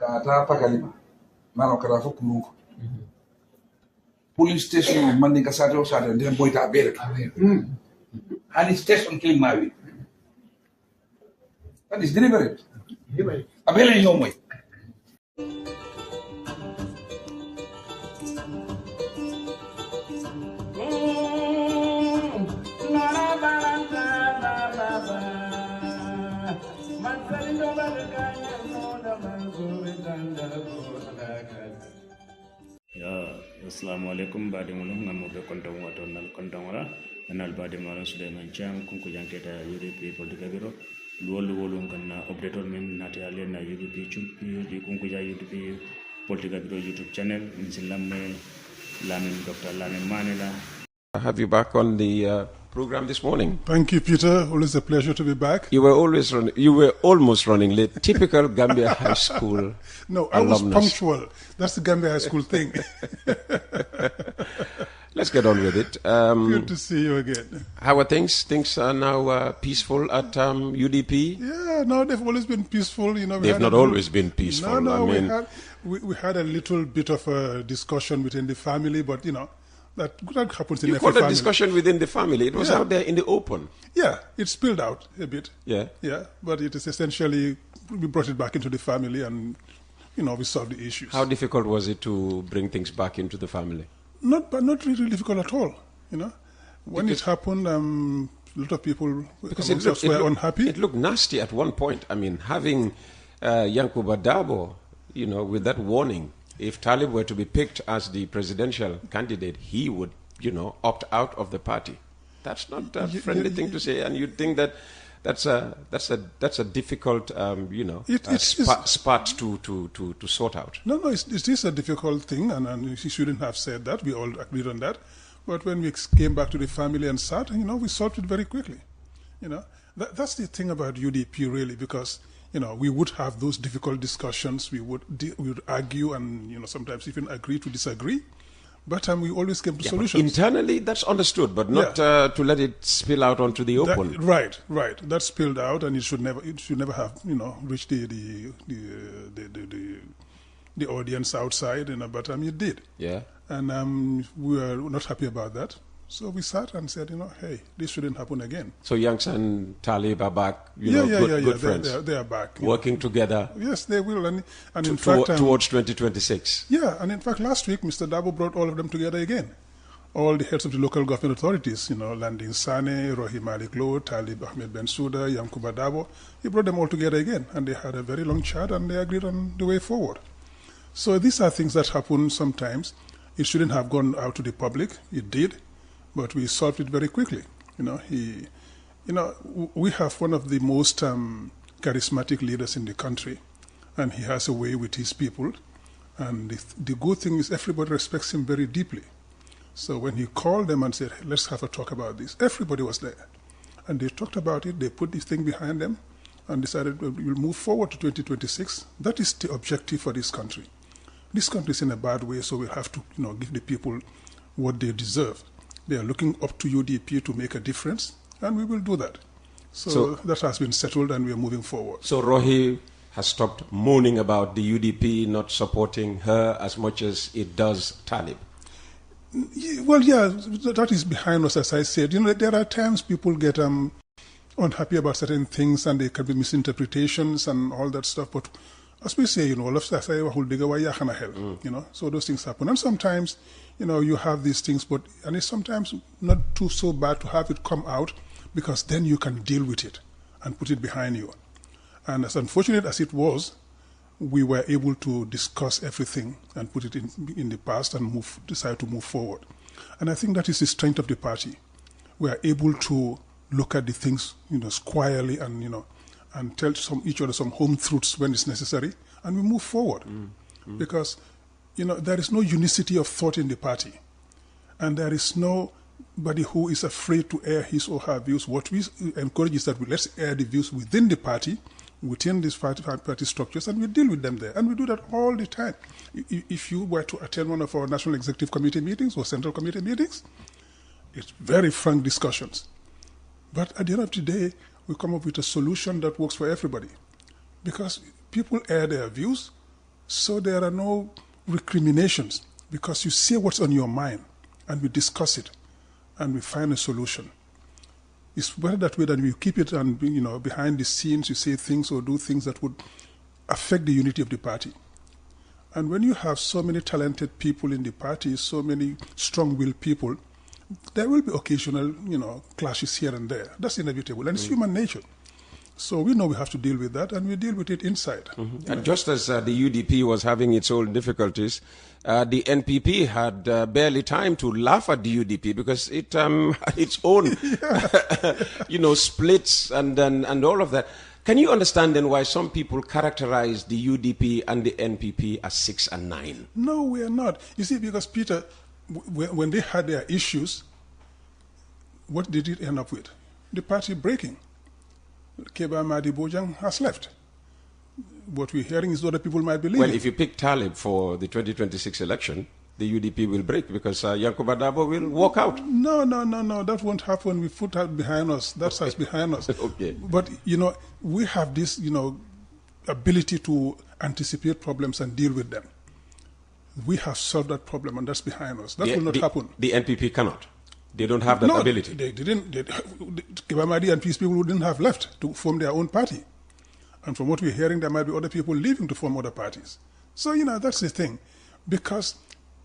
Kata pakalima. Mano kara fo kulu. Police station mandi kasate o sate ndem boyta abere. Hani station klimawi. That is deliberate. Abele yomoy. Assalamu alaikum badi mulum ngamu be kontong wato nal kontong wala nal badi maran Suleiman Chang Kunkujang Keitaya UDP politika biro wolu kan update on men nati ale na UDP chumpi di Kunkujang UDP politika biro YouTube channel insilamme Lamin Dr. Lamin Manela. Have you back on the program this morning? Thank you, Peter. Always a pleasure to be back. You were almost running late. Typical Gambia High School. No, I was punctual. That's the Gambia High School thing. Let's get on with it. Good to see you again. How are things? Things are now peaceful at UDP? Yeah, no, they've always been peaceful. You know, they've not always been peaceful. No, we had a little bit of a discussion within the family, but you know, that happens in every family. You called a discussion within the family. It was out there in the open. Yeah, it spilled out a bit. Yeah. Yeah, but it is essentially, we brought it back into the family and, you know, we solved the issues. How difficult was it to bring things back into the family? Not really difficult at all, you know. When it happened, a lot of people were unhappy. It looked nasty at one point. I mean, having Yankuba Darboe, you know, with that warning, if Talib were to be picked as the presidential candidate, he would, you know, opt out of the party. That's not a friendly thing to say, and you'd think that that's a difficult, you know, spot to sort out. No, it is a difficult thing, and he shouldn't have said that. We all agreed on that. But when we came back to the family and sat, you know, we solved it very quickly. You know, that's the thing about UDP really, because you know, we would have those difficult discussions. We would argue and, you know, sometimes even agree to disagree. But we always came to solutions. Internally, that's understood, but not to let it spill out onto the open. Right. That spilled out, and it should never have, you know, reached the audience outside. You know, but it did. Yeah. And we were not happy about that. So we sat and said, you know, hey, this shouldn't happen again. So Yanks and Talib are back, good friends. They are back. Working together. Yes, they will. And in fact... towards 2026. Yeah, and in fact, last week, Mr. Darboe brought all of them together again. All the heads of the local government authorities, you know, Landing Sane, Rohi Malik Low, Talib Ahmed Bensouda, Yankuba Darboe. He brought them all together again, and they had a very long chat, and they agreed on the way forward. So these are things that happen sometimes. It shouldn't have gone out to the public. It did. But we solved it very quickly. You know, we have one of the most charismatic leaders in the country, and he has a way with his people. And the good thing is everybody respects him very deeply. So when he called them and said, hey, let's have a talk about this, everybody was there. And they talked about it, they put this thing behind them, and decided we'll move forward to 2026. That is the objective for this country. This country is in a bad way, so we'll have to, you know, give the people what they deserve. They are looking up to UDP to make a difference, and we will do that. So that has been settled, and we are moving forward. So Rohi has stopped moaning about the UDP not supporting her as much as it does Talib. Well, yeah, that is behind us, as I said. You know, there are times people get unhappy about certain things, and there can be misinterpretations and all that stuff. But as we say, you know, you know, so those things happen. And sometimes, you know, you have these things, and it's sometimes not so bad to have it come out, because then you can deal with it and put it behind you. And as unfortunate as it was, we were able to discuss everything and put it in the past and decide to move forward. And I think that is the strength of the party. We are able to look at the things, you know, squarely and, you know, and tell each other some home truths when it's necessary, and we move forward. Because, you know, there is no unicity of thought in the party, and there is nobody who is afraid to air his or her views. What we encourage is that let's air the views within the party, within these party structures, and we deal with them there. And we do that all the time. If you were to attend one of our National Executive Committee meetings or Central Committee meetings, it's very frank discussions. But at the end of the day, we come up with a solution that works for everybody. Because people air their views, So there are no recriminations because you say what's on your mind and we discuss it and we find a solution. It's better that way than you keep it and behind the scenes you say things or do things that would affect the unity of the party. And when you have so many talented people in the party, so many strong-willed people, there will be occasional, clashes here and there. That's inevitable, and it's human nature. So we know we have to deal with that, and we deal with it inside. And just as the UDP was having its own difficulties, the NPP had barely time to laugh at the UDP because it had its own, splits and all of that. Can you understand then why some people characterize the UDP and the NPP as 6 and 9? No, we are not. You see, because Peter, when they had their issues, what did it end up with? The party breaking. Bojang has left. What we're hearing is what other people might believe. Well, if you pick Talib for the 2026 election, the UDP will break because Yankuba Darboe will walk out. No. That won't happen. We put that behind us. That's us behind us. Okay. But, we have this, ability to anticipate problems and deal with them. We have solved that problem and that's behind us. That will not happen. The NPP cannot. They don't have that ability. They didn't. Kibamadi and peace people who didn't have left to form their own party. And from what we're hearing, there might be other people leaving to form other parties. So, that's the thing. Because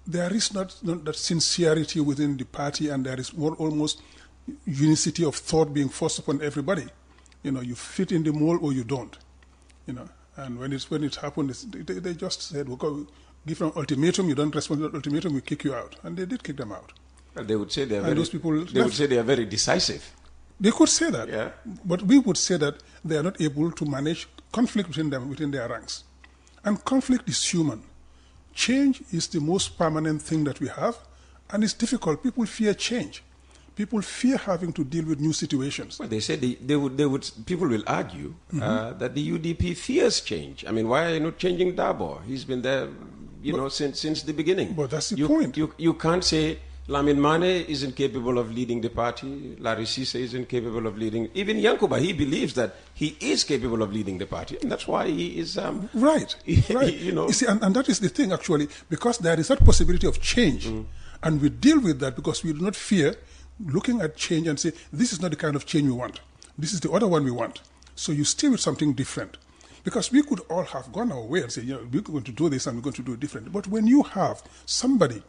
there is not that sincerity within the party and there is more almost unicity of thought being forced upon everybody. You fit in the mold or you don't. And when it happened, they just said, we'll give them an ultimatum, you don't respond to the ultimatum, we kick you out. And they did kick them out. Well, they would say they are very decisive. They could say that. Yeah. But we would say that they are not able to manage conflict within their ranks. And conflict is human. Change is the most permanent thing that we have, and it's difficult. People fear change. People fear having to deal with new situations. Well, they say people will argue that the UDP fears change. I mean, why are you not changing Darboe? He's been there, since the beginning. But that's the point. You can't say Lamin Mane isn't capable of leading the party. Larry Sise isn't capable of leading. Even Yankuba, he believes that he is capable of leading the party, and that's why he is right. You see, and that is the thing actually, because there is that possibility of change, and we deal with that because we do not fear looking at change and say this is not the kind of change we want. This is the other one we want. So you stay with something different, because we could all have gone our way and say, we're going to do this and we're going to do it differently. But when you have somebody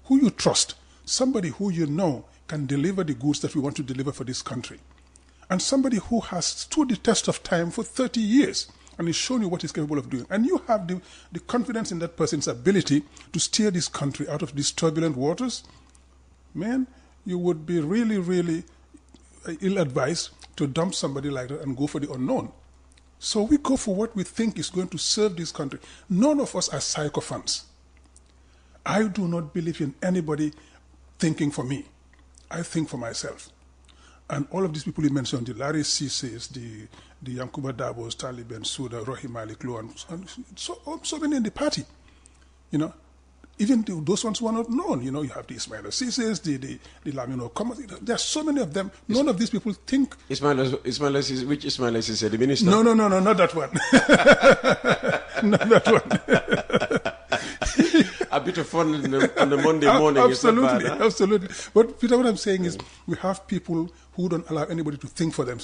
who you trust, somebody who can deliver the goods that we want to deliver for this country, and somebody who has stood the test of time for 30 years and is shown you what he's capable of doing, and you have the confidence in that person's ability to steer this country out of these turbulent waters, man, you would be really, really ill-advised to dump somebody like that and go for the unknown. So we go for what we think is going to serve this country. None of us are sycophants. I do not believe in anybody thinking for me. I think for myself. And all of these people you mentioned, the Larry Sises, the Yankuba Darboes, Stanley Bensouda, Rohim Malik Low, and so many in the party. Even those ones who are not known, you have the Ismail Sises, the Lamino Commas. There are so many of them. None of these people think. Ismail Sises, which Ismail Sises, the minister? No, not that one. Not that one. A bit of fun on the Monday morning. Absolutely, is not bad, huh? Absolutely. But Peter, what I'm saying is we have people who don't allow anybody to think for them.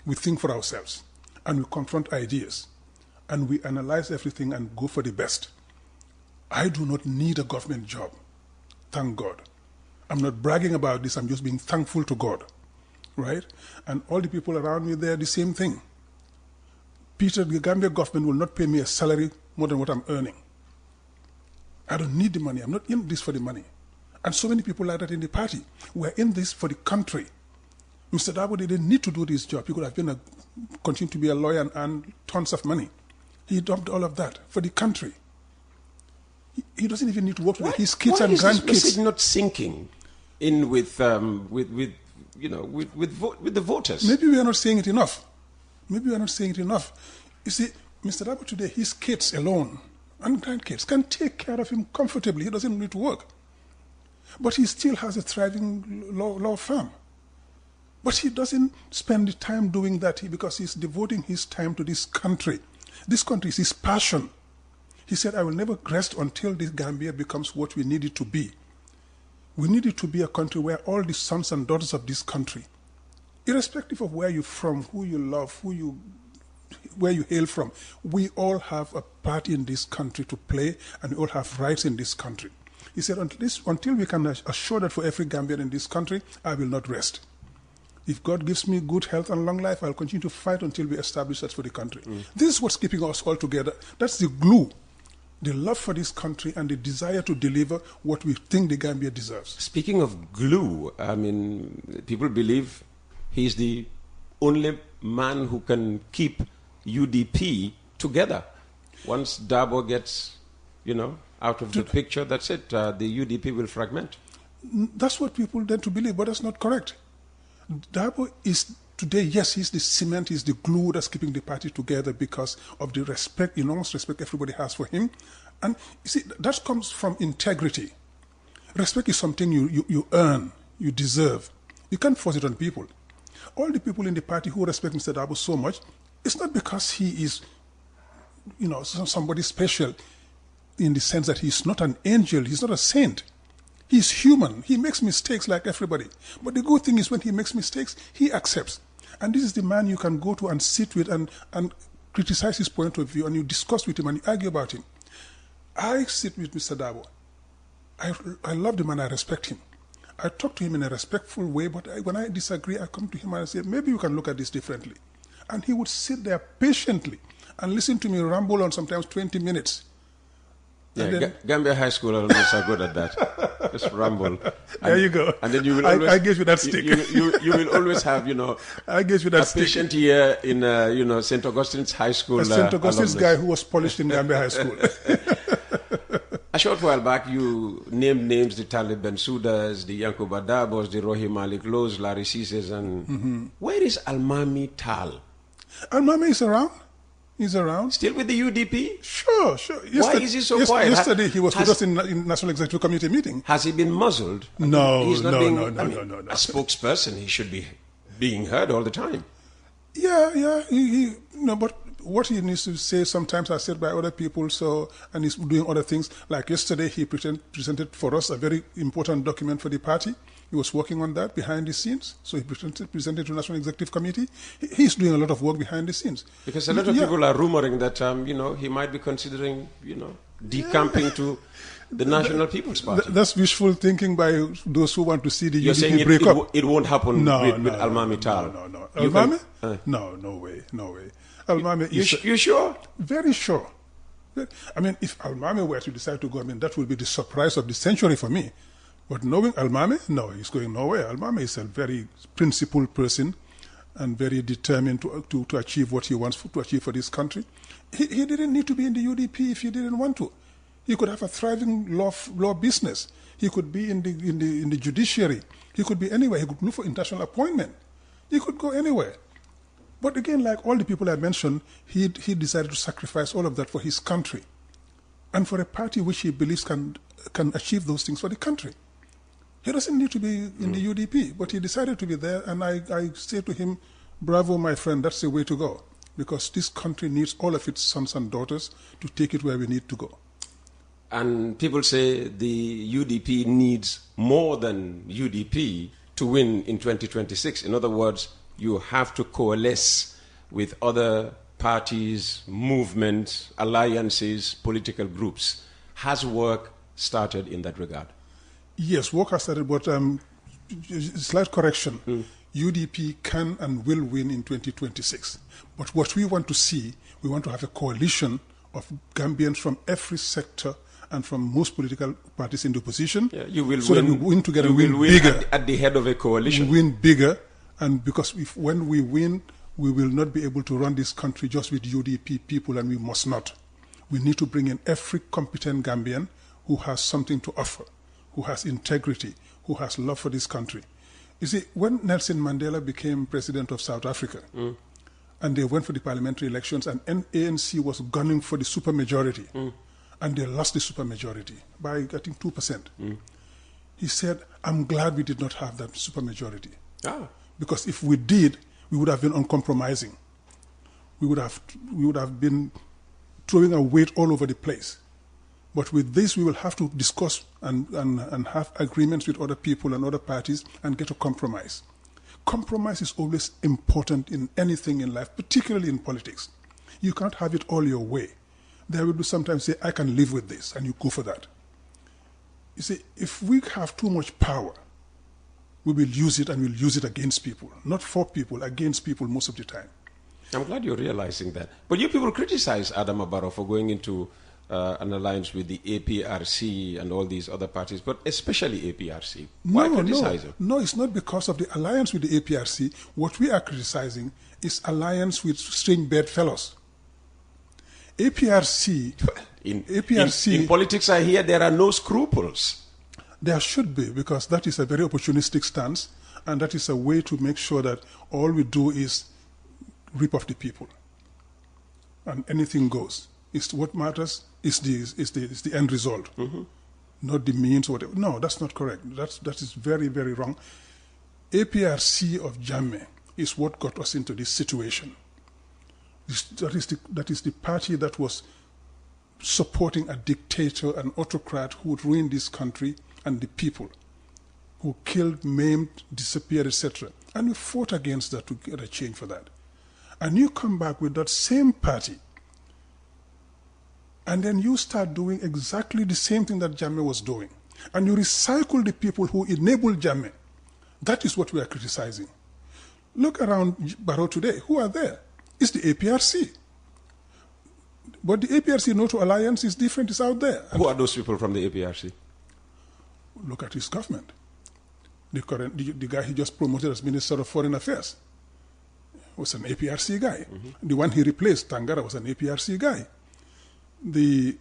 We think for ourselves. And we confront ideas. And we analyze everything and go for the best. I do not need a government job. Thank God. I'm not bragging about this. I'm just being thankful to God. Right? And all the people around me, they're the same thing. Peter, the Gambia government will not pay me a salary more than what I'm earning. I don't need the money. I'm not in this for the money. And so many people like that in the party. We're in this for the country. Mr. Darboe didn't need to do this job. He could have continued to be a lawyer and earn tons of money. He dumped all of that for the country. He doesn't even need to work with his kids and grandkids. Why is this message not sinking in with the voters? Maybe we are not saying it enough. You see, Mr. Darboe today, his kids alone and grandkids can take care of him comfortably. He doesn't need to work. But he still has a thriving law firm. But he doesn't spend the time doing that because he's devoting his time to this country. This country is his passion. He said, I will never rest until this Gambia becomes what we need it to be. We need it to be a country where all the sons and daughters of this country, irrespective of where you're from, who you love, where you hail from, we all have a part in this country to play, and we all have rights in this country. He said, until we can assure that for every Gambian in this country, I will not rest. If God gives me good health and long life, I'll continue to fight until we establish that for the country. This is what's keeping us all together. That's the glue. The love for this country and the desire to deliver what we think the Gambia deserves. Speaking of glue, I mean, people believe he's the only man who can keep UDP together. Once Darboe gets, out of the picture, that's it. The UDP will fragment. That's what people tend to believe, but that's not correct. Darboe is today, yes, he's the cement, he's the glue that's keeping the party together because of the respect, enormous respect everybody has for him. And you see, that comes from integrity. Respect is something you earn, you deserve. You can't force it on people. All the people in the party who respect Mr. Darboe so much, it's not because he is, somebody special in the sense that he's not an angel, he's not a saint. He's human. He makes mistakes like everybody. But the good thing is when he makes mistakes, he accepts. And this is the man you can go to and sit with and criticize his point of view, and you discuss with him and you argue about him. I sit with Mr. Darboe. I love the man, I respect him. I talk to him in a respectful way, but when I disagree, I come to him and I say, maybe you can look at this differently. And he would sit there patiently and listen to me ramble on sometimes 20 minutes. Yeah, Gambia High School alumni are good at that. Just ramble. There you go. And then you will always... I gave you that stick. You will always have, I gave you that stick. A patient ear in, St. Augustine's High School. A St. Augustine's guy who was polished in Gambia High School. A short while back, you named names, the Talib Bensoudas, the Yankuba Darbos, the Rohi Malik Lows, Larry Cises, and... Where is Almami Tal? Almami is around. He's around. Still with the UDP? Sure. Why is he so quiet? Yesterday he was with us in National Executive Committee meeting. Has he been muzzled? No, He's not no. A spokesperson, he should be being heard all the time. Yeah. But what he needs to say sometimes are said by other people, and he's doing other things. Like yesterday he presented for us a very important document for the party. He was working on that behind the scenes. So he presented to National Executive Committee. He's doing a lot of work behind the scenes. Because a lot of people are rumoring that, he might be considering, decamping to the National People's Party. That's wishful thinking by those who want to see the You're UDP saying break up. It won't happen with Almami Tal? No. Almami? No way. Almami is... You sure? Very sure. I mean, if Almami were to decide to go, that would be the surprise of the century for me. But knowing Almami, no, he's going nowhere. Almami is a very principled person and very determined to achieve what he wants to achieve for this country. He didn't need to be in the UDP if he didn't want to. He could have a thriving law business. He could be in the judiciary. He could be anywhere. He could look for international appointment. He could go anywhere. But again, like all the people I mentioned, he decided to sacrifice all of that for his country and for a party which he believes can achieve those things for the country. He doesn't need to be in the UDP, but he decided to be there, and I say to him, bravo, my friend, that's the way to go, because this country needs all of its sons and daughters to take it where we need to go. And people say the UDP needs more than UDP to win in 2026. In other words, you have to coalesce with other parties, movements, alliances, political groups. Has work started in that regard? Yes, work has started, but slight correction. UDP can and will win in 2026. But what we want to see, we want to have a coalition of Gambians from every sector and from most political parties in the opposition. Yeah, you will so win, that we win together, you will win bigger. At the head of a coalition. We win bigger, and because when we win, we will not be able to run this country just with UDP people, and we must not. We need to bring in every competent Gambian who has something to offer, who has integrity, who has love for this country. You see, when Nelson Mandela became president of South Africa, and they went for the parliamentary elections, and ANC was gunning for the supermajority, and they lost the supermajority by, I think, 2%. He said, I'm glad we did not have that supermajority. Because if we did, we would have been uncompromising. We would have been throwing a weight all over the place. But with this, we will have to discuss and have agreements with other people and other parties and get a compromise. Compromise is always important in anything in life, particularly in politics. You can't have it all your way. There will be sometimes say, I can live with this, and you go for that. You see, if we have too much power, we will use it and we'll use it against people. Not for people, against people most of the time. I'm glad you're realizing that. But you people criticize Adama Barrow for going into an alliance with the APRC and all these other parties, but especially APRC. Why criticize him? No, it's not because of the alliance with the APRC. What we are criticizing is alliance with strange bedfellows. APRC... In politics, I hear there are no scruples. There should be, because that is a very opportunistic stance, and that is a way to make sure that all we do is rip off the people, and anything goes. What matters is the end result, not the means or whatever. No, that's not correct. That is very, very wrong. APRC of Jammeh is what got us into this situation. That is the party that was supporting a dictator, an autocrat who would ruin this country and the people, who killed, maimed, disappeared, etc. And we fought against that to get a change for that. And you come back with that same party, and then you start doing exactly the same thing that Jammeh was doing. And you recycle the people who enabled Jammeh. That is what we are criticizing. Look around Barrow today. Who are there? It's the APRC. But the APRC NATO alliance is different. It's out there. Who are those people from the APRC? Look at his government. The guy he just promoted as Minister of Foreign Affairs was an APRC guy. The one he replaced, Tangara, was an APRC guy. The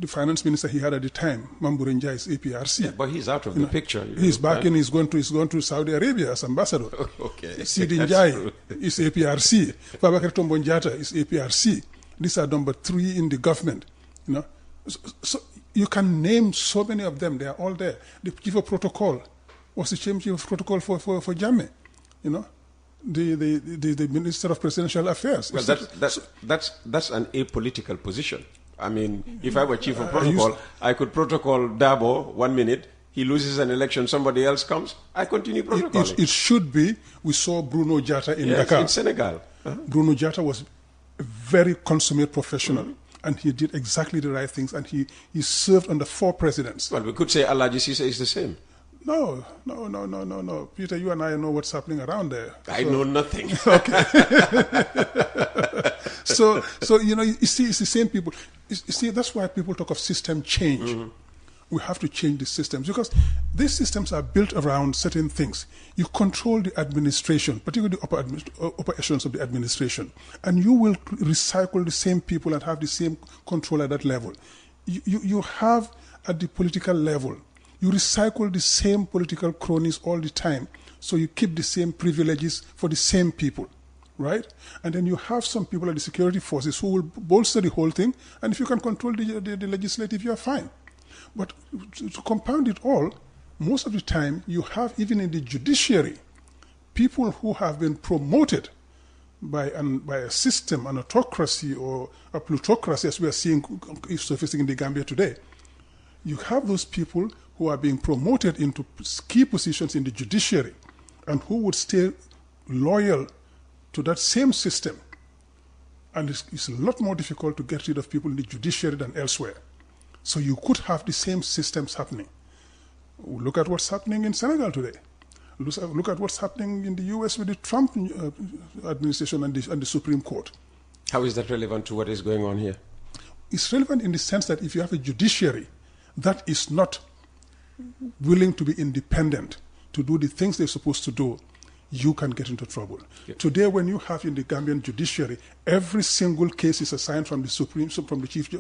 finance minister he had at the time, Mamburinja, is APRC. Yeah, but he's out of the picture. He's back in. He's going to Saudi Arabia as ambassador. Okay. Sidi Njai is APRC. Babakar Tombonjata is APRC. These are number 3 in the government. So you can name so many of them. They are all there. The chief of protocol was the chief of protocol for Jammeh. The minister of presidential affairs. Well, that's an apolitical position. I mean, if I were chief of protocol, I could protocol Darboe 1 minute. He loses an election, somebody else comes. I continue protocoling. It should be. We saw Bruno Diatta in Dakar. In Senegal. Bruno Diatta was a very consummate professional, and he did exactly the right things, and he served under 4 presidents. Well, we could say Alhaji Cisse is the same. No. Peter, you and I know what's happening around there. I know nothing. Okay. So you see, it's the same people. You see, that's why people talk of system change. We have to change the systems, because these systems are built around certain things. You control the administration, particularly the upper echelons of the administration, and you will recycle the same people and have the same control at that level. You have at the political level, you recycle the same political cronies all the time, so you keep the same privileges for the same people, right? And then you have some people at the security forces who will bolster the whole thing, and if you can control the legislative, you're fine. But to compound it all, most of the time you have, even in the judiciary, people who have been promoted by a system, an autocracy or a plutocracy, as we are seeing surfacing in the Gambia today. You have those people who are being promoted into key positions in the judiciary and who would stay loyal to that same system. And it's a lot more difficult to get rid of people in the judiciary than elsewhere. So you could have the same systems happening. Look at what's happening in Senegal today. Look at what's happening in the US with the Trump administration and the Supreme Court. How is that relevant to what is going on here? It's relevant in the sense that if you have a judiciary that is not willing to be independent, to do the things they're supposed to do, you can get into trouble. Yep. Today, when you have in the Gambian judiciary, every single case is assigned from the Chief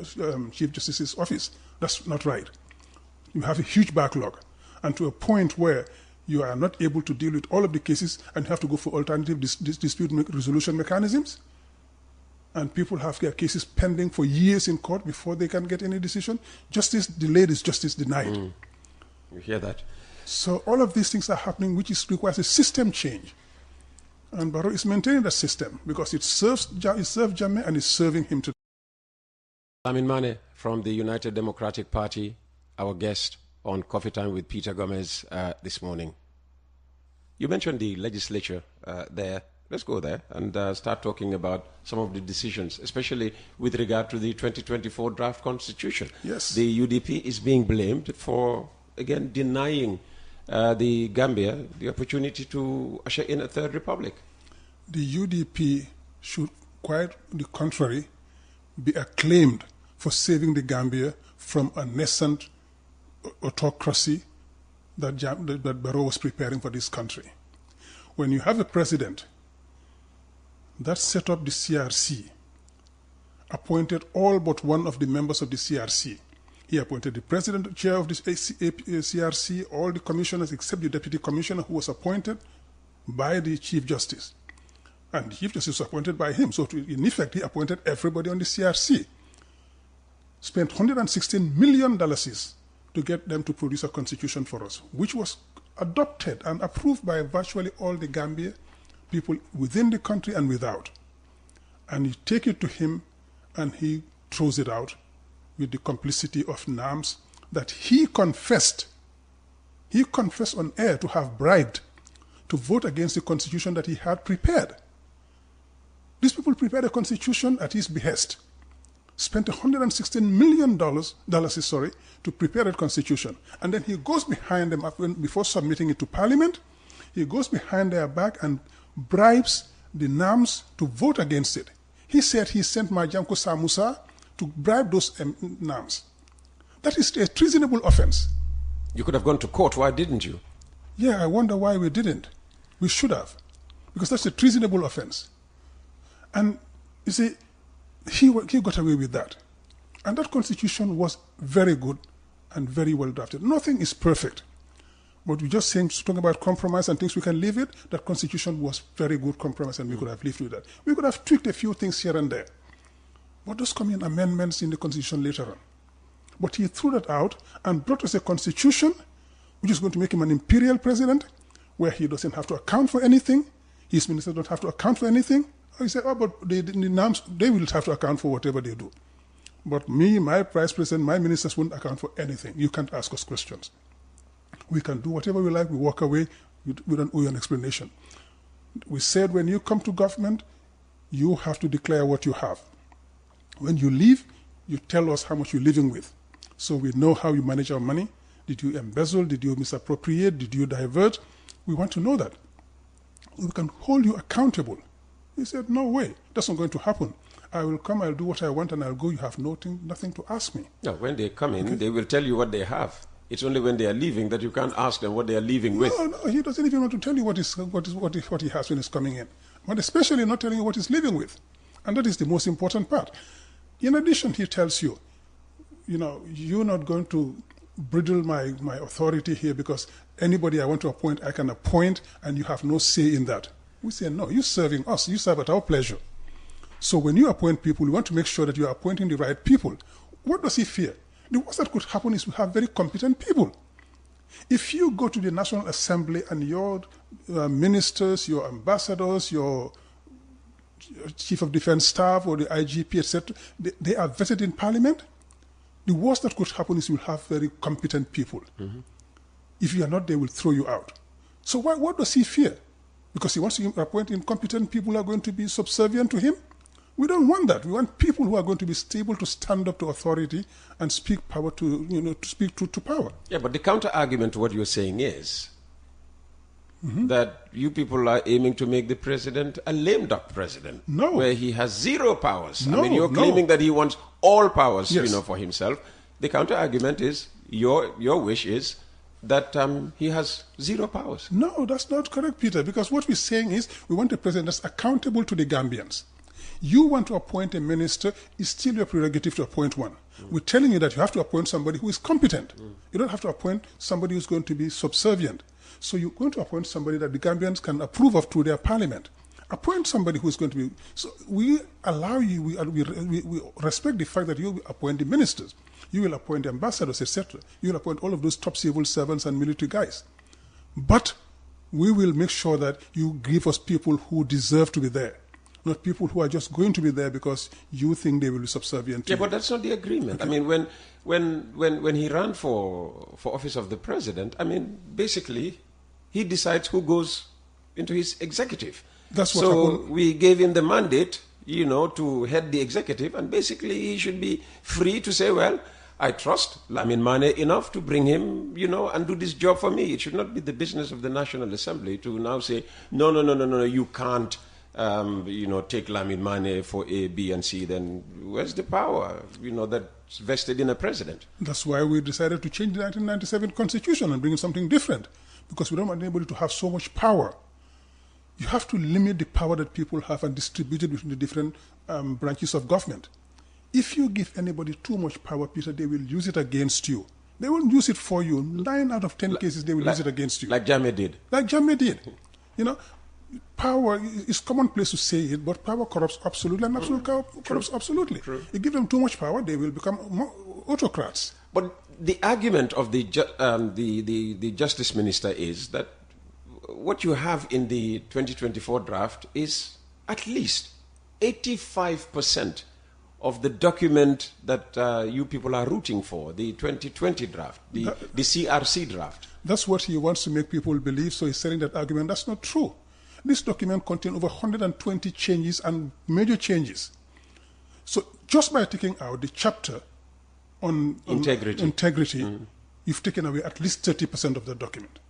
Justice's office. That's not right. You have a huge backlog, and to a point where you are not able to deal with all of the cases and you have to go for alternative dispute resolution mechanisms. And people have their cases pending for years in court before they can get any decision. Justice delayed is justice denied. You hear that? So all of these things are happening, which requires a system change. And Barrow is maintaining that system because it serves Jammeh and is serving him today. Lamin Mane from the United Democratic Party, our guest on Coffee Time with Peter Gomez this morning. You mentioned the legislature there. Let's go there and start talking about some of the decisions, especially with regard to the 2024 draft constitution. Yes. The UDP is being blamed for, again, denying the Gambia the opportunity to usher in a third republic. The UDP should, quite the contrary, be acclaimed for saving the Gambia from a nascent autocracy that Barrow was preparing for this country. When you have a president that set up the CRC, appointed all but one of the members of the CRC. He appointed the president, chair of the CRC, all the commissioners except the deputy commissioner who was appointed by the Chief Justice. And the Chief Justice was appointed by him. So in effect, he appointed everybody on the CRC. Spent $116 million to get them to produce a constitution for us, which was adopted and approved by virtually all the Gambia people within the country and without. And you take it to him and he throws it out with the complicity of NAMS that he confessed on air to have bribed to vote against the constitution that he had prepared. These people prepared a constitution at his behest, spent $116 million to prepare that constitution. And then he goes behind them before submitting it to Parliament. He goes behind their back and bribes the NAMS to vote against it. He said he sent Majanko Samusa to bribe those NAMS. That is a treasonable offense. You could have gone to court. Why didn't you? Yeah, I wonder why we didn't. We should have, because that's a treasonable offense. And you see, he got away with that. And that constitution was very good and very well drafted. Nothing is perfect. But we're just saying, talking about compromise and things we can live with, that constitution was very good compromise and we could have lived with that. We could have tweaked a few things here and there. But those come in amendments in the constitution later on. But he threw that out and brought us a constitution which is going to make him an imperial president, where he doesn't have to account for anything. His ministers don't have to account for anything. He said, but the NAMS, they will have to account for whatever they do. But me, my vice president, my ministers won't account for anything. You can't ask us questions. We can do whatever we like. We walk away. We don't owe you an explanation. We said when you come to government, you have to declare what you have. When you leave, you tell us how much you're living with. So we know how you manage our money. Did you embezzle? Did you misappropriate? Did you divert? We want to know that. We can hold you accountable. He said, no way. That's not going to happen. I will come, I'll do what I want, and I'll go. You have nothing to ask me. No, when they come in, they will tell you what they have. It's only when they are leaving that you can't ask them what they are leaving with. No, he doesn't even want to tell you what he has when he's coming in. But especially not telling you what he's living with. And that is the most important part. In addition, he tells you, you're not going to bridle my authority here because anybody I want to appoint, I can appoint, and you have no say in that. We say, no, you're serving us. You serve at our pleasure. So when you appoint people, you want to make sure that you're appointing the right people. What does he fear? The worst that could happen is we have very competent people. If you go to the National Assembly and your ministers, your ambassadors, your chief of defense staff or the IGP, etc., they are vetted in Parliament, the worst that could happen is you'll have very competent people. Mm-hmm. If you are not, they will throw you out. So what does he fear? Because he wants to appoint incompetent people who are going to be subservient to him? We don't want that. We want people who are going to be stable to stand up to authority and speak power to speak truth to power. Yeah, but the counter argument to what you're saying is that you people are aiming to make the president a lame duck president. No. Where he has zero powers. No, you're claiming that he wants all powers, yes, for himself. The counter argument is your wish is that he has zero powers. No, that's not correct, Peter, because what we're saying is we want a president that's accountable to the Gambians. You want to appoint a minister, it's still your prerogative to appoint one. We're telling you that you have to appoint somebody who is competent. You don't have to appoint somebody who's going to be subservient. So you're going to appoint somebody that the Gambians can approve of through their parliament. Appoint somebody who's going to be... So we allow you, we respect the fact that you will appoint the ministers. You will appoint the ambassadors, etc. You will appoint all of those top civil servants and military guys. But we will make sure that you give us people who deserve to be there. not people who are just going to be there because you think they will be subservient to Yeah, you. but that's not the agreement. I mean, when he ran for office of the president, I mean, basically, he decides who goes into his executive. That's what so happened. we gave him the mandate, to head the executive, and basically he should be free to say, well, I trust Lamin Mane enough to bring him, and do this job for me. It should not be the business of the National Assembly to now say, no, you can't, take Lamin Mane for A, B, and C. Then where's the power, that's vested in a president? That's why we decided to change the 1997 constitution and bring in something different, because we don't want anybody to have so much power. You have to limit the power that people have and distribute it between the different branches of government. If you give anybody too much power, Peter, they will use it against you. They won't use it for you. 9 out of 10 cases, they will use it against you. Like Jammeh did. Like Jammeh did. Power is commonplace to say it, but power corrupts absolutely, and absolute corrupts absolutely. True. You give them too much power, they will become autocrats. But the argument of the Justice Minister is that what you have in the 2024 draft is at least 85% of the document that you people are rooting for, the 2020 draft, the CRC draft. That's what he wants to make people believe, so he's selling that argument. That's not true. This document contains over 120 changes and major changes. So just by taking out the chapter on integrity, you've taken away at least 30% of the document.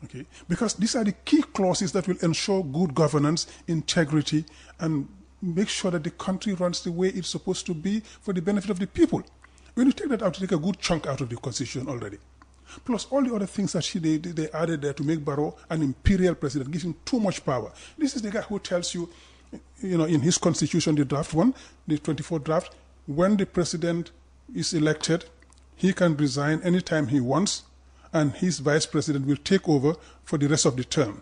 Okay? Because these are the key clauses that will ensure good governance, integrity, and make sure that the country runs the way it's supposed to be for the benefit of the people. When you take that out, you take a good chunk out of the constitution already. Plus all the other things that they added there to make Barrow an imperial president, gives him too much power. This is the guy who tells you, in his constitution, the draft one, the 24th draft, when the president is elected, he can resign anytime he wants, and his vice president will take over for the rest of the term.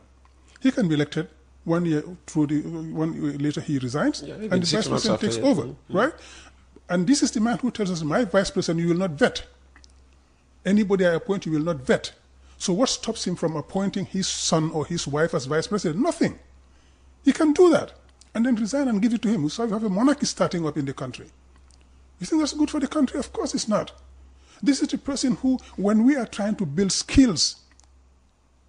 He can be elected 1 year later he resigns, and the vice president takes over, right? And this is the man who tells us, my vice president, you will not vet. Anybody I appoint, you will not vet. So what stops him from appointing his son or his wife as vice president? Nothing. He can do that and then resign and give it to him. So you have a monarchy starting up in the country. You think that's good for the country? Of course it's not. This is the person who, when we are trying to build skills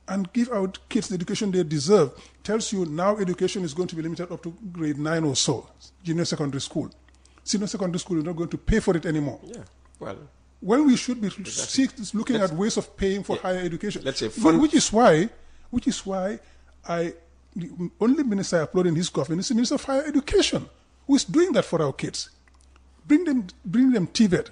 and give our kids the education they deserve, tells you now education is going to be limited up to grade 9 or so, junior secondary school. Senior secondary school, you're not going to pay for it anymore. Yeah, well... When we should be looking at ways of paying for higher education. Let's say which is why the only minister I applaud in his government is the Minister of Higher Education, who is doing that for our kids. Bring them TVET.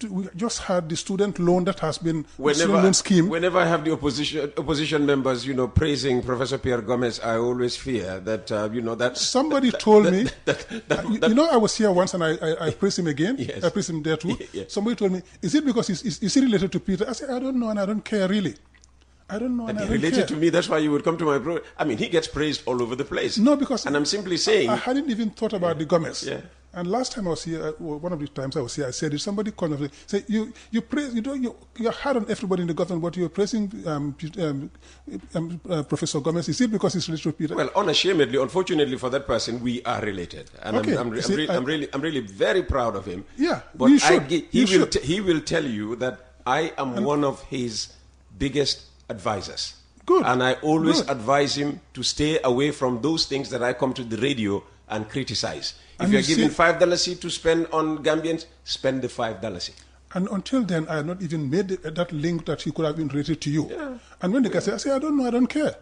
We just had the student loan that has been student loan scheme. Whenever I have the opposition members, praising Professor Pierre Gomez, I always fear that that somebody told me. I was here once and I praised him again. Yes. I praised him there too. Yes. Somebody told me, is it because is he related to Peter? I said, I don't know and I don't care really. I don't know and I don't care. Related to me, that's why you would come to my program. I mean, he gets praised all over the place. No, because and I'm simply saying I hadn't even thought about the Gomez. Yeah. And last time I was here, one of the times I was here, I said, if somebody comes and say, you praise, you're hard on everybody in the government, but you're praising Professor Gomez. Is it because he's related to Peter? Well, unashamedly, unfortunately for that person, we are related, and okay. I'm really very proud of him. Yeah, but you should. He will tell you that I am one of his biggest advisors. Good. And I always advise him to stay away from those things that I come to the radio and criticize. If you're given $5 to spend on Gambians, spend the $5. And until then, I had not even made that link that he could have been related to you. Yeah. And when the guy said, I say, I don't know, I don't care.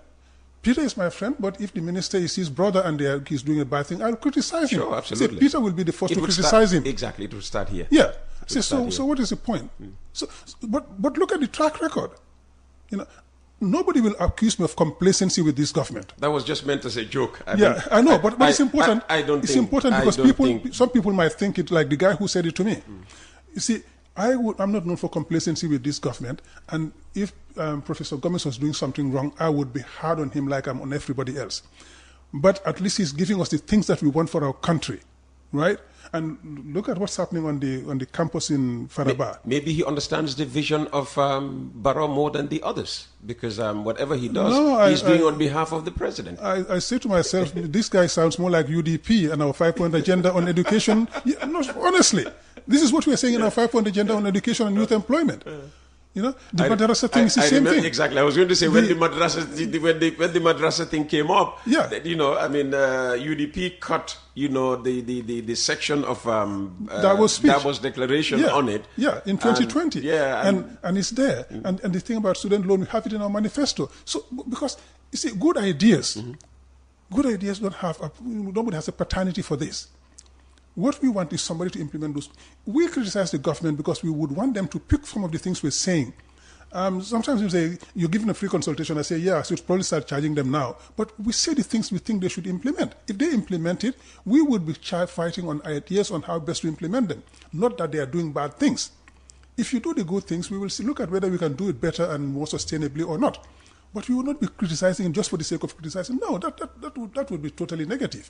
Peter is my friend, but if the minister is his brother and he's doing a bad thing, I'll criticize him. Sure, absolutely. Say, Peter will be the first to criticize him. Exactly, it will start here. Yeah. So what is the point? But look at the track record. Nobody will accuse me of complacency with this government. That was just meant as a joke. I know, but it's important. It's important because some people might think it like the guy who said it to me. You see, I'm not known for complacency with this government, and if Professor Gomez was doing something wrong, I would be hard on him like I'm on everybody else. But at least he's giving us the things that we want for our country, right? And look at what's happening on the campus in Faraba. Maybe he understands the vision of Barrow more than the others, because whatever he does, he's doing on behalf of the president. I say to myself, this guy sounds more like UDP and our 5-point agenda on education. Yeah, no, honestly, this is what we are saying in our 5-point agenda on education and youth employment. You know, the madrasa thing is the same thing. Exactly. I was going to say, when the madrasa thing came up, you know, I mean, UDP cut, you know, the section of Darboe's declaration on it. Yeah, in 2020. And it's there. And the thing about student loan, we have it in our manifesto. So, because, you see, good ideas don't have, nobody has a paternity for this. What we want is somebody to implement those. We criticize the government because we would want them to pick some of the things we're saying. Sometimes we say, you're giving a free consultation. I say, yeah, I should probably start charging them now. But we say the things we think they should implement. If they implement it, we would be fighting on ideas on how best to implement them. Not that they are doing bad things. If you do the good things, we will look at whether we can do it better and more sustainably or not. But we will not be criticizing just for the sake of criticizing. No, that would be totally negative.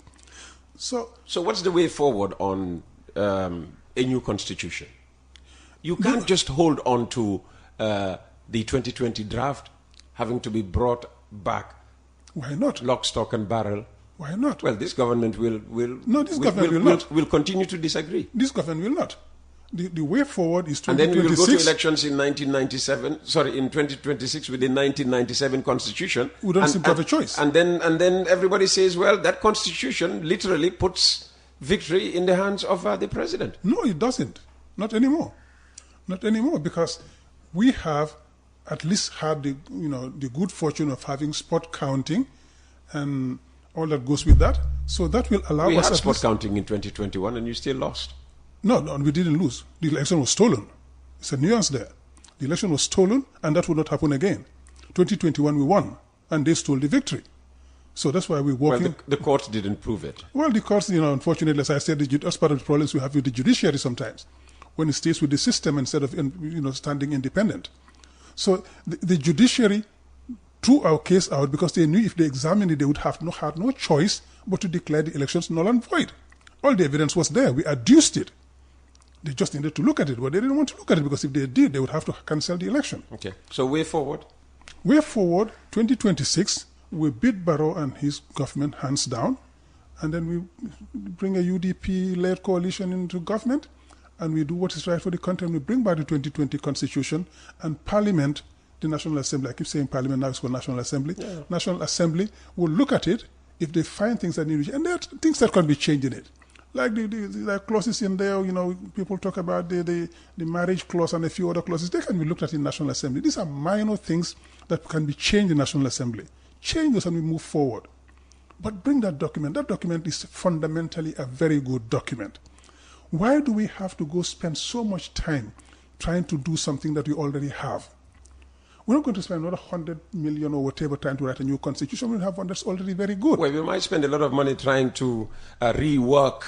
So what's the way forward on a new constitution? You can't just hold on to the 2020 draft having to be brought back. Why not? Lock, stock, and barrel. Why not? Well, this government will continue to disagree. This government will not. The way forward is 2026. And then we will go to elections in 2026 with the 1997 constitution. We don't seem to have a choice. And then everybody says, well, that constitution literally puts victory in the hands of the president. No, it doesn't. Not anymore. Not anymore, because we have at least had the good fortune of having spot counting and all that goes with that. So that will allow us. We had spot counting in 2021 and you still lost. No, we didn't lose. The election was stolen. It's a nuance there. The election was stolen, and that will not happen again. 2021, we won, and they stole the victory. So that's why we're working. Well, the courts didn't prove it. Well, the courts, unfortunately, as I said, that's part of the problems we have with the judiciary sometimes, when it stays with the system instead of, standing independent. So the judiciary threw our case out because they knew if they examined it, they would have no choice but to declare the elections null and void. All the evidence was there. We adduced it. They just needed to look at it, but they didn't want to look at it because if they did, they would have to cancel the election. Okay. So way forward? Way forward, 2026, we beat Barrow and his government hands down, and then we bring a UDP-led coalition into government, and we do what is right for the country, and we bring back the 2020 Constitution, and Parliament, the National Assembly, I keep saying Parliament, now it's called National Assembly. Yeah. National Assembly will look at it. If they find things that need to change, and there are things that can be changed in it. Like the clauses in there, people talk about the marriage clause and a few other clauses. They can be looked at in National Assembly. These are minor things that can be changed in National Assembly. Change those and we move forward. But bring that document. That document is fundamentally a very good document. Why do we have to go spend so much time trying to do something that we already have? We're not going to spend another 100 million or whatever trying to write a new constitution. We'll have one that's already very good. Well, we might spend a lot of money trying to rework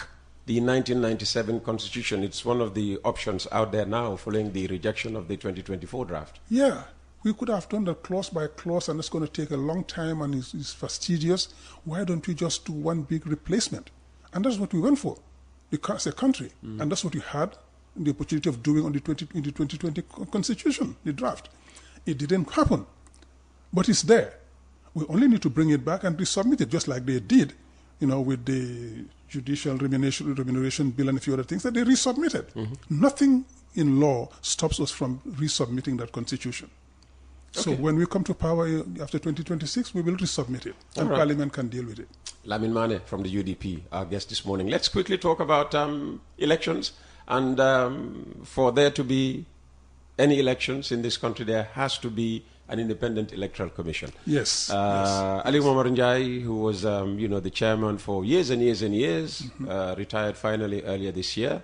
the 1997 constitution. It's one of the options out there now following the rejection of the 2024 draft. Yeah, we could have done that clause by clause, and it's going to take a long time and it's fastidious. Why don't we just do one big replacement? And that's what we went for as a country. And that's what we had the opportunity of doing in the 2020 constitution, the draft. It didn't happen, but it's there. We only need to bring it back and resubmit it, just like they did, with the judicial remuneration bill and a few other things that they resubmitted. Nothing in law stops us from resubmitting that constitution. Okay. So when we come to power after 2026, we will resubmit it, and Parliament can deal with it. Lamin Mane from the UDP, our guest this morning. Let's quickly talk about elections, and for there to be any elections in this country, there has to be an independent electoral commission. Yes. Ali Momar Njai, who was, the chairman for years and years and years, retired finally earlier this year,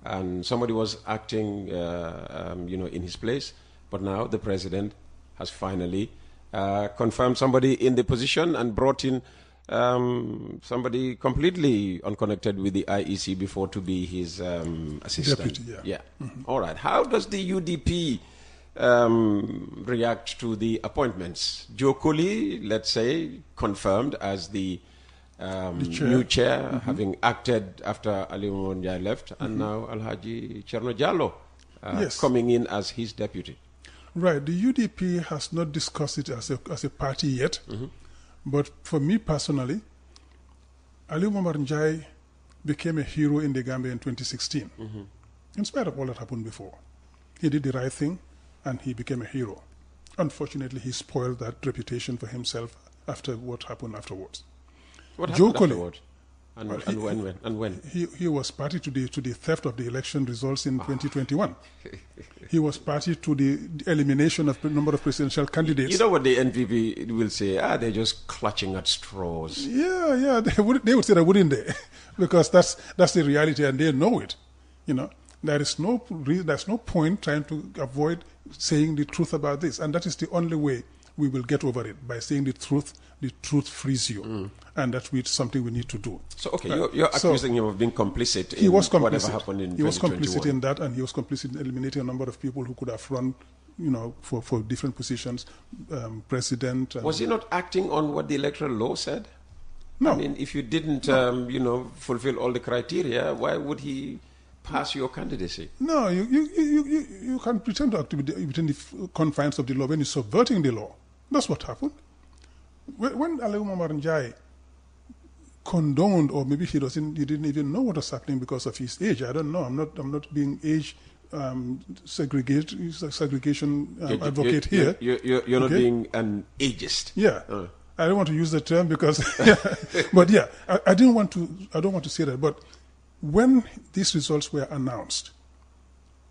and somebody was acting, in his place. But now the president has finally confirmed somebody in the position and brought in somebody completely unconnected with the IEC before to be his assistant. Deputy, yeah. All right. How does the UDP react to the appointments? Joe Cooley, let's say, confirmed as the new chair, having acted after Ali Momonjai left, and now Alhaji Cherno Jallo coming in as his deputy. Right. The UDP has not discussed it as a party yet, but for me personally, Ali Momonjai became a hero in the Gambia in 2016, in spite of all that happened before. He did the right thing, and he became a hero. Unfortunately, he spoiled that reputation for himself after what happened afterwards. What happened afterwards? And when? He was party to the theft of the election results in 2021. He was party to the elimination of a number of presidential candidates. You know what the NPP will say? They're just clutching at straws. Yeah, they would say that, wouldn't they? Because that's the reality, and they know it. You know, there's no point trying to avoid saying the truth about this, and that is the only way we will get over it, by saying the truth. The truth frees you, and that's something we need to do. So, okay, you're accusing him of being complicit in whatever happened in 2021. He was complicit in that, and he was complicit in eliminating a number of people who could have run, for different positions, president. Was he not acting on what the electoral law said? No. I mean, if you didn't, fulfill all the criteria, why would he pass your candidacy? No, you can pretend to act within the confines of the law when you're subverting the law. That's what happened. When Ali Umar Njai condoned, or maybe he didn't even know what was happening because of his age. I don't know. I'm not being age segregation advocate here. You're not being an ageist. Yeah. I don't want to use the term because, but yeah, I don't want to say that. But when these results were announced,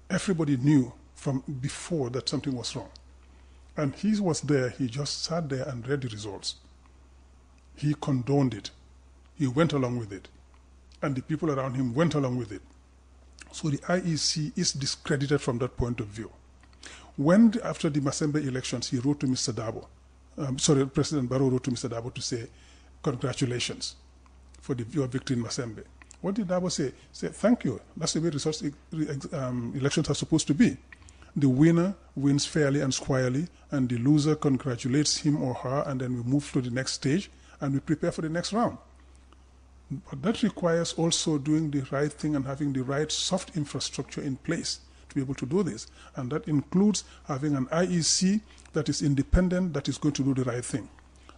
everybody knew from before that something was wrong. And he was there, he just sat there and read the results. He condoned it. He went along with it. And the people around him went along with it. So the IEC is discredited from that point of view. When, after the Masembe elections, he wrote to Mr. Darboe, President Barrow wrote to Mr. Darboe to say, congratulations for your victory in Masembe. What did Darboe say? He said, thank you. That's the way elections are supposed to be. The winner wins fairly and squarely, and the loser congratulates him or her, and then we move to the next stage, and we prepare for the next round. But that requires also doing the right thing and having the right soft infrastructure in place to be able to do this. And that includes having an IEC that is independent, that is going to do the right thing.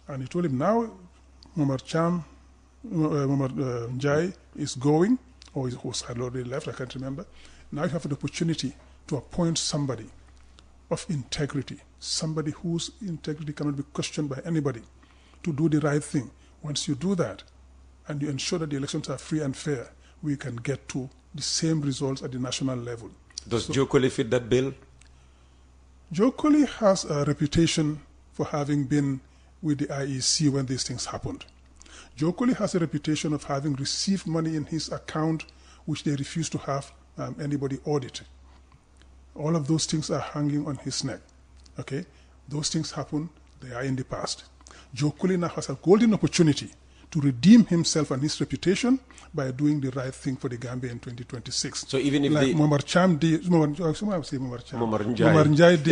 And he told him, now Momar Njai is going, or he had already left, I can't remember. Now you have an opportunity to appoint somebody of integrity, somebody whose integrity cannot be questioned by anybody, to do the right thing. Once you do that, and you ensure that the elections are free and fair, we can get to the same results at the national level. Does Joe Colley fit that bill? Joe Colley has a reputation for having been with the IEC when these things happened. Joe Colley has a reputation of having received money in his account which they refuse to have anybody audit. All of those things are hanging on his neck. Okay? Those things happen, they are in the past. Joe Colley now has a golden opportunity to redeem himself and his reputation by doing the right thing for the Gambia in 2026. So even if Momar Njai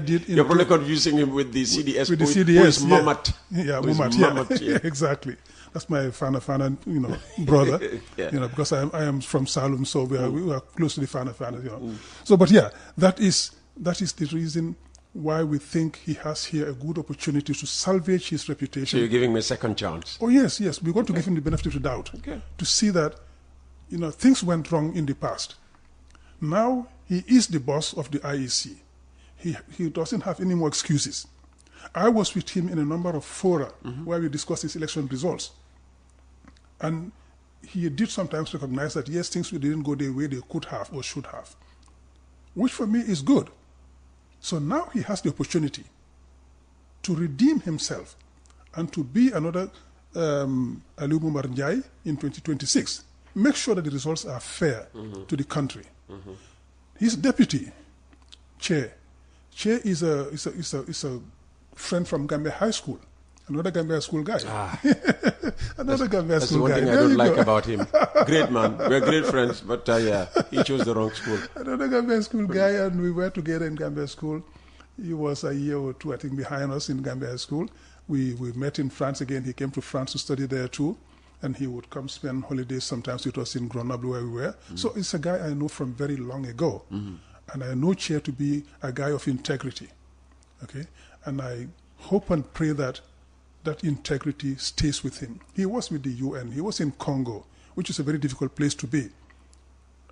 did. You're probably confusing him with the CDS. With the CDS, who is Mamat. Yeah, Mamat. Yeah, exactly. That's my Fana, brother. Yeah. Because I am from Salum, so we are close to the Fana. So, but yeah, that is the reason why we think he has here a good opportunity to salvage his reputation. So you're giving me a second chance? Oh, yes. We're going to give him the benefit of the doubt. To see that, things went wrong in the past. Now, he is the boss of the IEC. He doesn't have any more excuses. I was with him in a number of fora where we discussed his election results. And he did sometimes recognize that, yes, things didn't go the way they could have or should have, which for me is good. So now he has the opportunity to redeem himself and to be another Ali Umar Njai in 2026. Make sure that the results are fair to the country. His deputy, Che is a friend from Gambia High School. Another Gambia School guy. Another Gambia School guy. That's the one thing I don't like about him. Great man. We're great friends, but he chose the wrong school. Another Gambia School guy, and we were together in Gambia School. He was a year or two, I think, behind us in Gambia School. We met in France again. He came to France to study there too. And he would come spend holidays. Sometimes it was in Grenoble where we were. So it's a guy I know from very long ago. And I know Che to be a guy of integrity. Okay? And I hope and pray that that integrity stays with him. He was with the UN. He was in Congo, which is a very difficult place to be.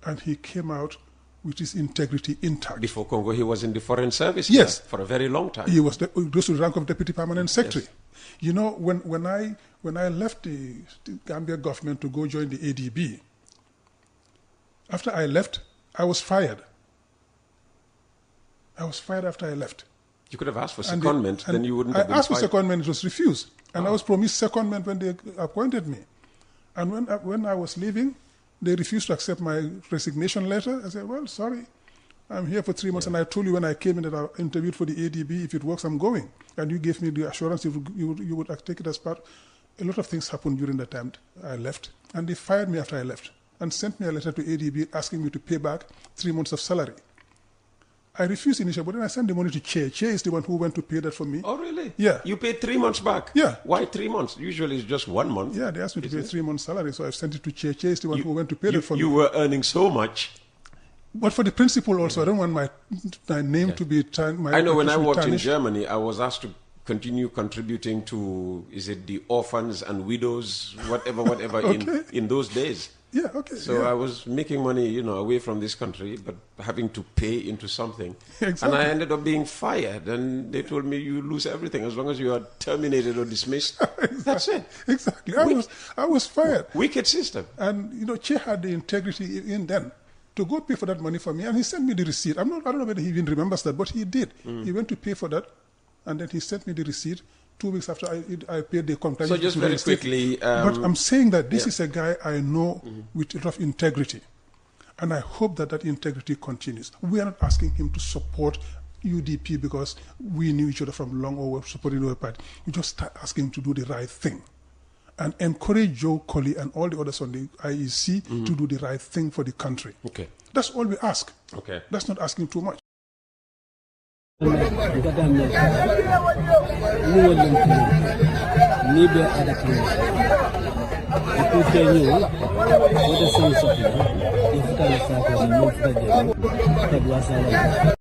And he came out with his integrity intact. Before Congo, he was in the Foreign Service Yes. for a very long time. He was rose to the rank of Deputy Permanent Secretary. Yes. You know, when I left the Gambia government to go join the ADB, after I left, I was fired. I was fired after I left. You could have asked for secondment, then you wouldn't have been I asked for fired. secondment, it was refused. And I was promised secondment when they appointed me. And when I was leaving, they refused to accept my resignation letter. I said, well, sorry, I'm here for 3 months. And I told you when I came in that I interviewed for the ADB, if it works, I'm going. And you gave me the assurance you would take it as part. A lot of things happened during the time I left. And they fired me after I left and sent me a letter to ADB asking me to pay back 3 months of salary. I refused initially, but then I sent the money to Che. Che is the one who went to pay that for me. Oh, really? Yeah. You paid 3 months back? Yeah. Why 3 months? Usually it's just 1 month. Yeah, they asked me to pay 3 months' salary, so I sent it to Che. Che is the one who went to pay that for me. You were earning so much. But for the principal also, I don't want my name to be I know when I worked in Germany, I was asked to continue contributing to, is it the orphans and widows, whatever, Okay. in those days. Yeah, okay. So yeah. I was making money, away from this country, but having to pay into something. Exactly. And I ended up being fired. And they told me, you lose everything as long as you are terminated or dismissed. That's it. Exactly. I was fired. Wicked system. And, Che had the integrity in then to go pay for that money for me. And he sent me the receipt. I don't know whether he even remembers that, but he did. He went to pay for that. And then he sent me the receipt 2 weeks after I paid the contract. So just very quickly... but I'm saying that this is a guy I know with a lot of integrity. And I hope that that integrity continues. We are not asking him to support UDP because we knew each other from long or we're supporting our party. We just start asking him to do the right thing. And encourage Joe Colley and all the others on the IEC to do the right thing for the country. Okay. That's all we ask. Okay. That's not asking too much. Ni be ada kan ko te ñu ko de sen soxla ñu fa la sa ko ñu fa de